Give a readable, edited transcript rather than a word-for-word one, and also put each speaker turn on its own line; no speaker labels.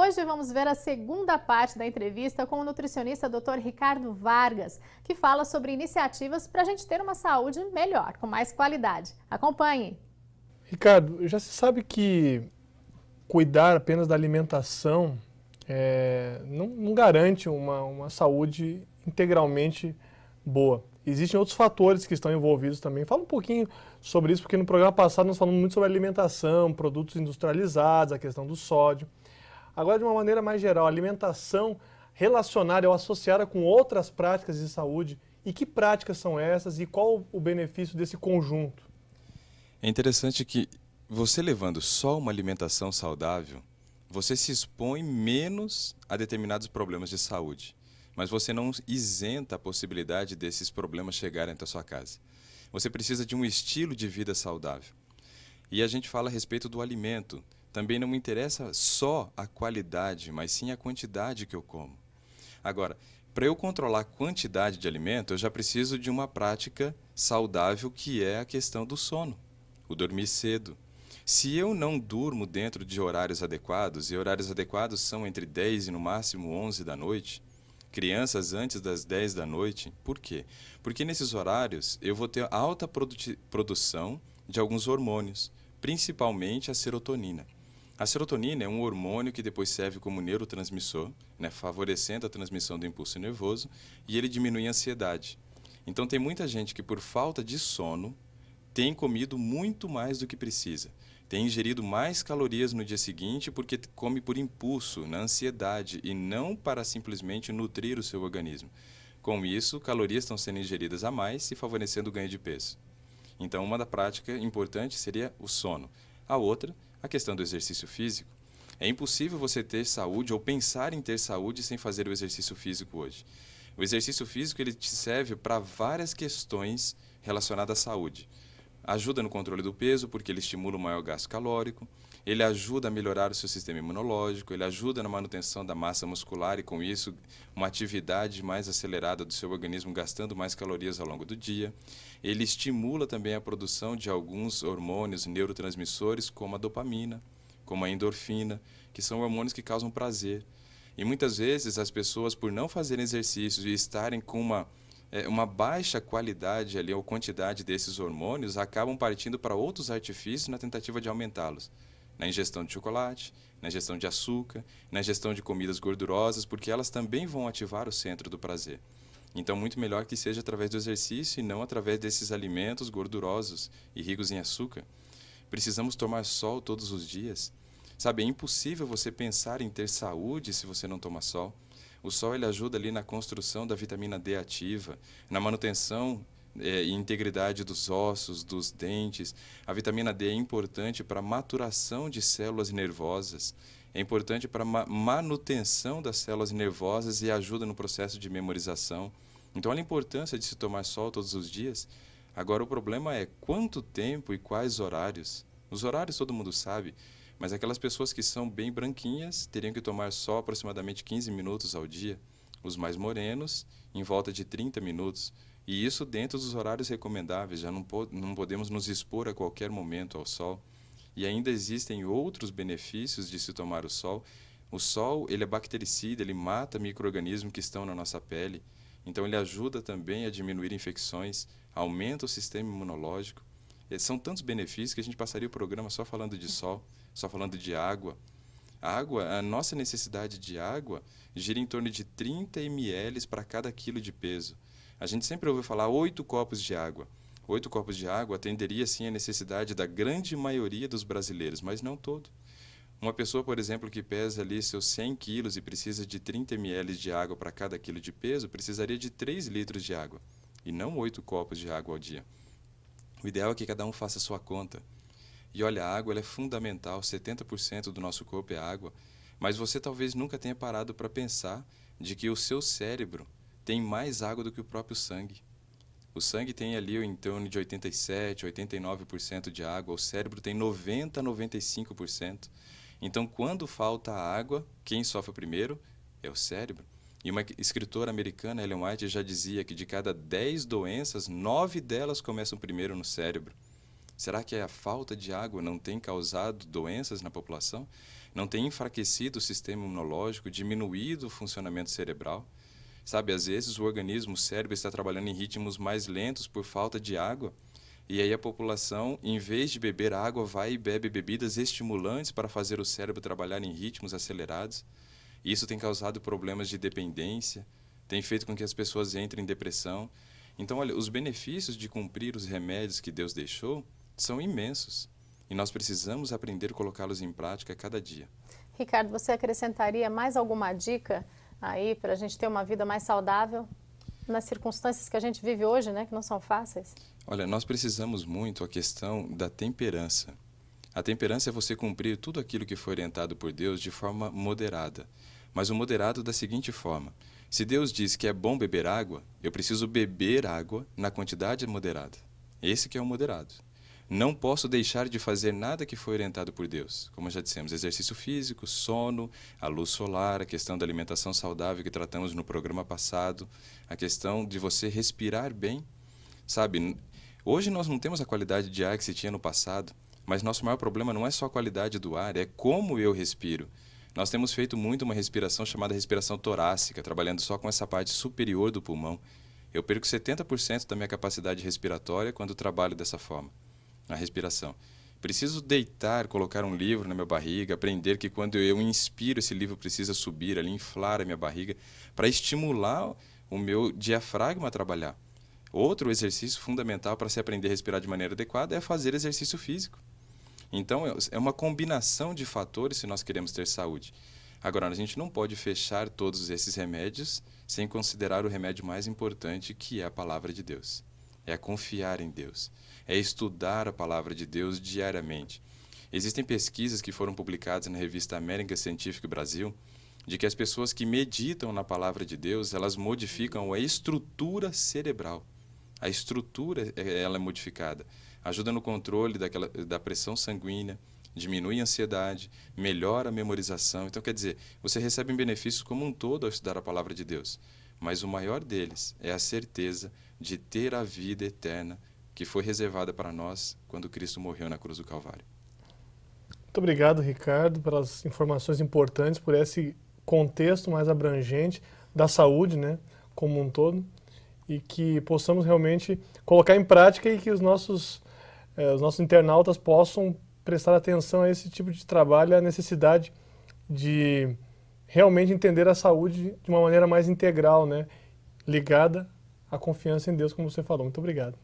hoje vamos ver a segunda parte da entrevista com o nutricionista Dr. Ricardo Vargas, que fala sobre iniciativas para a gente ter uma saúde melhor, com mais qualidade. Acompanhe!
Ricardo, já se sabe que cuidar apenas da alimentação não garante uma saúde integralmente boa. Existem outros fatores que estão envolvidos também. Fala um pouquinho sobre isso, porque no programa passado nós falamos muito sobre alimentação, produtos industrializados, a questão do sódio. Agora, de uma maneira mais geral, a alimentação relacionada ou associada com outras práticas de saúde, e que práticas são essas e qual o benefício desse conjunto?
É interessante que você levando só uma alimentação saudável, você se expõe menos a determinados problemas de saúde, mas você não isenta a possibilidade desses problemas chegarem até a sua casa. Você precisa de um estilo de vida saudável. E a gente fala a respeito do alimento. Também não me interessa só a qualidade, mas sim a quantidade que eu como. Agora, para eu controlar a quantidade de alimento, eu já preciso de uma prática saudável, que é a questão do sono, o dormir cedo. Se eu não durmo dentro de horários adequados, e horários adequados são entre 10 e no máximo 11 da noite, crianças antes das 10 da noite, por quê? Porque nesses horários eu vou ter alta produção de alguns hormônios, principalmente a serotonina. A serotonina é um hormônio que depois serve como neurotransmissor, favorecendo a transmissão do impulso nervoso, e ele diminui a ansiedade. Então tem muita gente que por falta de sono tem comido muito mais do que precisa. Tem ingerido mais calorias no dia seguinte porque come por impulso, na ansiedade, e não para simplesmente nutrir o seu organismo. Com isso, calorias estão sendo ingeridas a mais e favorecendo o ganho de peso. Então, uma da prática importante seria o sono. A outra, a questão do exercício físico. É impossível você ter saúde ou pensar em ter saúde sem fazer o exercício físico hoje. O exercício físico ele te serve para várias questões relacionadas à saúde. Ajuda no controle do peso, porque ele estimula o maior gasto calórico, ele ajuda a melhorar o seu sistema imunológico, ele ajuda na manutenção da massa muscular e, com isso, uma atividade mais acelerada do seu organismo, gastando mais calorias ao longo do dia. Ele estimula também a produção de alguns hormônios neurotransmissores, como a dopamina, como a endorfina, que são hormônios que causam prazer. E muitas vezes as pessoas, por não fazerem exercícios e estarem com uma baixa qualidade ali, ou quantidade desses hormônios, acabam partindo para outros artifícios na tentativa de aumentá-los. Na ingestão de chocolate, na ingestão de açúcar, na ingestão de comidas gordurosas, porque elas também vão ativar o centro do prazer. Então, muito melhor que seja através do exercício e não através desses alimentos gordurosos e ricos em açúcar. Precisamos tomar sol todos os dias. Sabe, é impossível você pensar em ter saúde se você não toma sol. O sol ele ajuda ali na construção da vitamina D ativa, na manutenção e integridade dos ossos, dos dentes. A vitamina D é importante para a maturação de células nervosas, é importante para a manutenção das células nervosas e ajuda no processo de memorização. Então, olha a importância de se tomar sol todos os dias. Agora, o problema é quanto tempo e quais horários. Os horários todo mundo sabe, mas aquelas pessoas que são bem branquinhas teriam que tomar sol aproximadamente 15 minutos ao dia. Os mais morenos, em volta de 30 minutos. E isso dentro dos horários recomendáveis, já não podemos nos expor a qualquer momento ao sol. E ainda existem outros benefícios de se tomar o sol. O sol ele é bactericida, ele mata micro-organismos que estão na nossa pele. Então ele ajuda também a diminuir infecções, aumenta o sistema imunológico. São tantos benefícios que a gente passaria o programa só falando de sol, só falando de água. A nossa necessidade de água gira em torno de 30 ml para cada quilo de peso. A gente sempre ouve falar 8 copos de água. 8 copos de água atenderia sim a necessidade da grande maioria dos brasileiros, mas não todo. Uma pessoa, por exemplo, que pesa ali seus 100 quilos e precisa de 30 ml de água para cada quilo de peso, precisaria de 3 litros de água, e não 8 copos de água ao dia. O ideal é que cada um faça a sua conta. E olha, a água ela é fundamental, 70% do nosso corpo é água, mas você talvez nunca tenha parado para pensar de que o seu cérebro tem mais água do que o próprio sangue. O sangue tem ali em torno de 87%, 89% de água, o cérebro tem 90% a 95%. Então, quando falta água, quem sofre primeiro é o cérebro. E uma escritora americana, Ellen White, já dizia que de cada 10 doenças, 9 delas começam primeiro no cérebro. Será que a falta de água não tem causado doenças na população? Não tem enfraquecido o sistema imunológico, diminuído o funcionamento cerebral? Sabe, às vezes o organismo, o cérebro, está trabalhando em ritmos mais lentos por falta de água, e aí a população, em vez de beber água, vai e bebe bebidas estimulantes para fazer o cérebro trabalhar em ritmos acelerados. Isso tem causado problemas de dependência, tem feito com que as pessoas entrem em depressão. Então, olha, os benefícios de cumprir os remédios que Deus deixou são imensos, e nós precisamos aprender a colocá-los em prática a cada dia.
Ricardo, você acrescentaria mais alguma dica aí para a gente ter uma vida mais saudável nas circunstâncias que a gente vive hoje, né, que não são fáceis?
Olha, nós precisamos muito a questão da temperança. A temperança é você cumprir tudo aquilo que foi orientado por Deus de forma moderada. Mas o moderado da seguinte forma: se Deus diz que é bom beber água, eu preciso beber água na quantidade moderada. Esse que é o moderado. Não posso deixar de fazer nada que foi orientado por Deus. Como já dissemos, exercício físico, sono, a luz solar, a questão da alimentação saudável que tratamos no programa passado, a questão de você respirar bem. Sabe, hoje nós não temos a qualidade de ar que se tinha no passado, mas nosso maior problema não é só a qualidade do ar, é como eu respiro. Nós temos feito muito uma respiração chamada respiração torácica, trabalhando só com essa parte superior do pulmão. Eu perco 70% da minha capacidade respiratória quando trabalho dessa forma, na respiração. Preciso deitar, colocar um livro na minha barriga, aprender que quando eu inspiro, esse livro precisa subir ali, inflar a minha barriga, para estimular o meu diafragma a trabalhar. Outro exercício fundamental para se aprender a respirar de maneira adequada é fazer exercício físico. Então, é uma combinação de fatores se nós queremos ter saúde. Agora, a gente não pode fechar todos esses remédios sem considerar o remédio mais importante, que é a palavra de Deus. É confiar em Deus. É estudar a palavra de Deus diariamente. Existem pesquisas que foram publicadas na revista American Scientific Brasil, de que as pessoas que meditam na palavra de Deus, elas modificam a estrutura cerebral. A estrutura ela é modificada. Ajuda no controle da pressão sanguínea, diminui a ansiedade, melhora a memorização. Então, quer dizer, você recebe benefícios como um todo ao estudar a palavra de Deus. Mas o maior deles é a certeza de ter a vida eterna que foi reservada para nós quando Cristo morreu na cruz do Calvário.
Muito obrigado, Ricardo, pelas informações importantes, por esse contexto mais abrangente da saúde, né, como um todo, e que possamos realmente colocar em prática e que os nossos internautas possam prestar atenção a esse tipo de trabalho, a necessidade de realmente entender a saúde de uma maneira mais integral, né, ligada à confiança em Deus, como você falou. Muito obrigado.